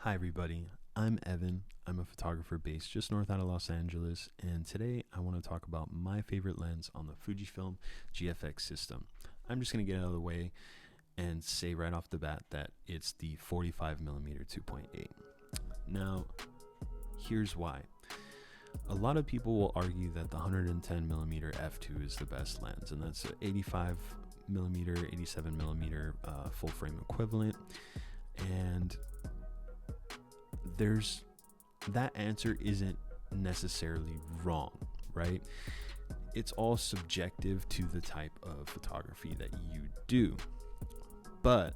Hi, everybody. I'm Evan. I'm a photographer based just north out of Los Angeles, and today I want to talk about my favorite lens on the Fujifilm GFX system. I'm just going to get out of the way and say right off the bat that it's the 45mm 2.8. Now, here's why. A lot of people will argue that the 110mm f2 is the best lens, and that's an 85mm, 87mm full frame equivalent. And that answer isn't necessarily wrong, right? It's all subjective to the type of photography that you do. But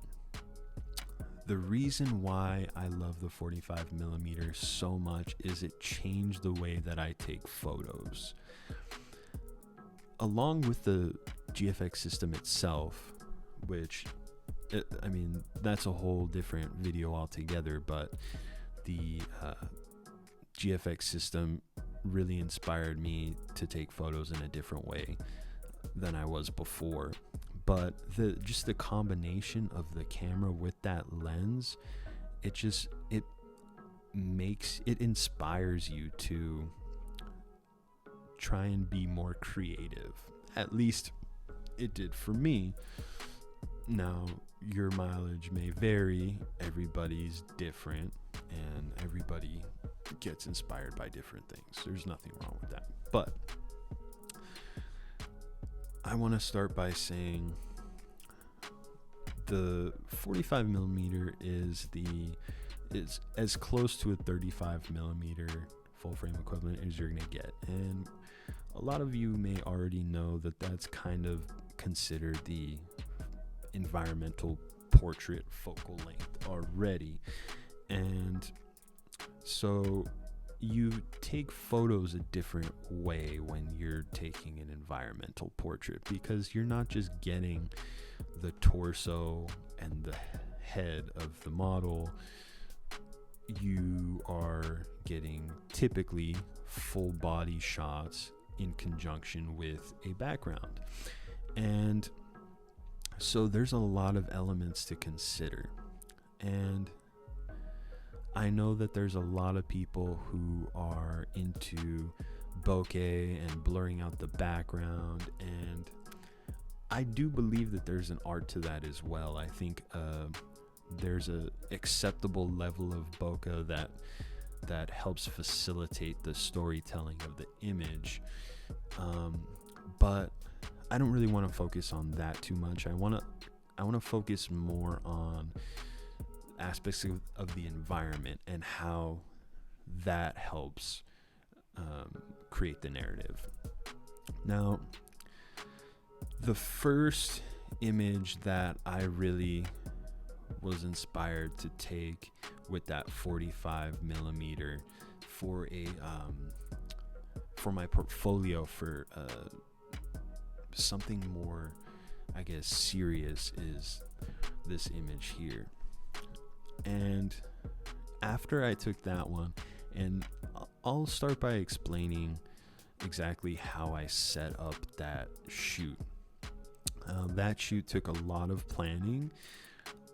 the reason why I love the 45mm so much is it changed the way that I take photos. Along with the GFX system itself, which, that's a whole different video altogether, but the GFX system really inspired me to take photos in a different way than I was before. But the combination of the camera with that lens, it inspires you to try and be more creative. At least it did for me. Now, your mileage may vary, everybody's different, and everybody gets inspired by different things. There's nothing wrong with that. But I want to start by saying the 45mm is as close to a 35mm full frame equivalent as you're going to get. And a lot of you may already know that that's kind of considered the environmental portrait focal length already. And so you take photos a different way when you're taking an environmental portrait, because you're not just getting the torso and the head of the model. You are getting typically full body shots in conjunction with a background. And so there's a lot of elements to consider. And I know that there's a lot of people who are into bokeh and blurring out the background, and I do believe that there's an art to that as well. I think there's a acceptable level of bokeh that helps facilitate the storytelling of the image, but I don't really want to focus on that too much. I want to focus more on aspects of the environment and how that helps create the narrative. Now, the first image that I really was inspired to take with that 45mm for my portfolio for something more, I guess, serious is this image here. And after I took that one, and I'll start by explaining exactly how I set up that shoot. That shoot took a lot of planning.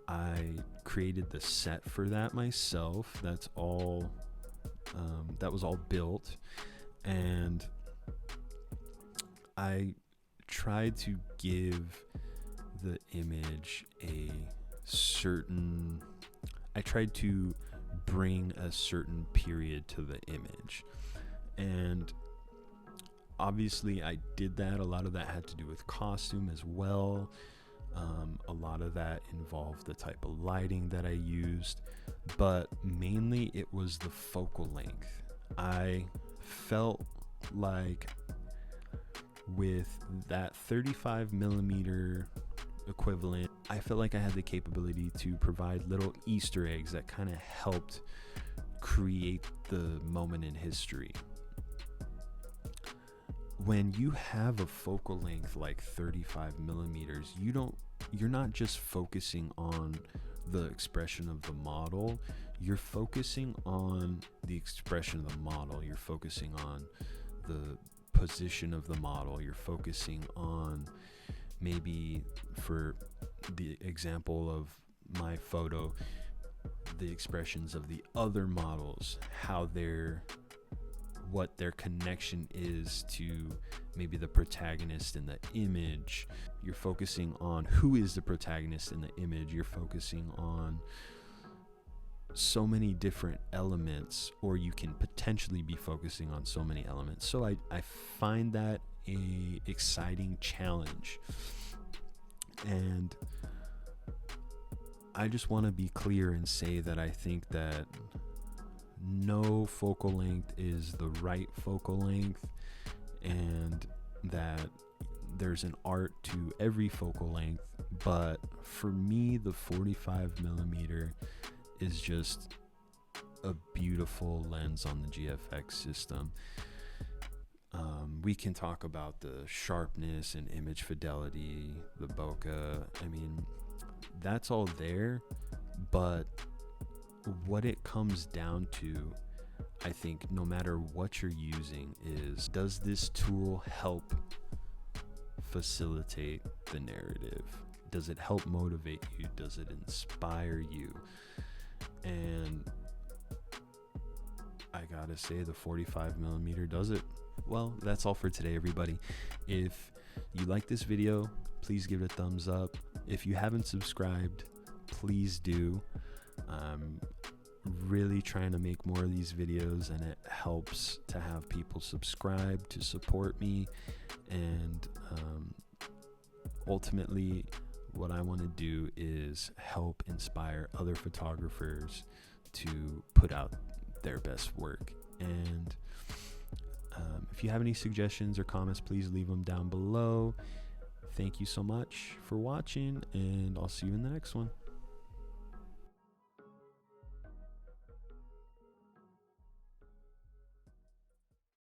I created the set for that myself. That was all built, and I tried to give the image I tried to bring a certain period to the image, and obviously I did that. A lot of that had to do with costume as well. A lot of that involved the type of lighting that I used, but mainly it was the focal length. I felt like with that 35mm equivalent, I felt like I had the capability to provide little Easter eggs that kind of helped create the moment in history. When you have a focal length like 35mm, you're not just focusing on the expression of the model, you're focusing on the expression of the model, you're focusing on the position of the model, you're focusing on, maybe for the example of my photo, the expressions of the other models, what their connection is to maybe the protagonist in the image. You're focusing on who is the protagonist in the image. You're focusing on so many different elements, or you can potentially be focusing on so many elements. So I find that a exciting challenge. And I just want to be clear and say that I think that no focal length is the right focal length, and that there's an art to every focal length. But for me, the 45mm is just a beautiful lens on the GFX system. We can talk about the sharpness and image fidelity, the bokeh. I mean, that's all there, but what it comes down to, I think, no matter what you're using, is, does this tool help facilitate the narrative? Does it help motivate you? Does it inspire you? And I gotta say, the 45mm does it. Well, that's all for today, everybody. If you like this video, please give it a thumbs up. If you haven't subscribed, please do. I'm really trying to make more of these videos, and it helps to have people subscribe to support me. And ultimately, what I want to do is help inspire other photographers to put out their best work. And if you have any suggestions or comments, please leave them down below. Thank you so much for watching, and I'll see you in the next one.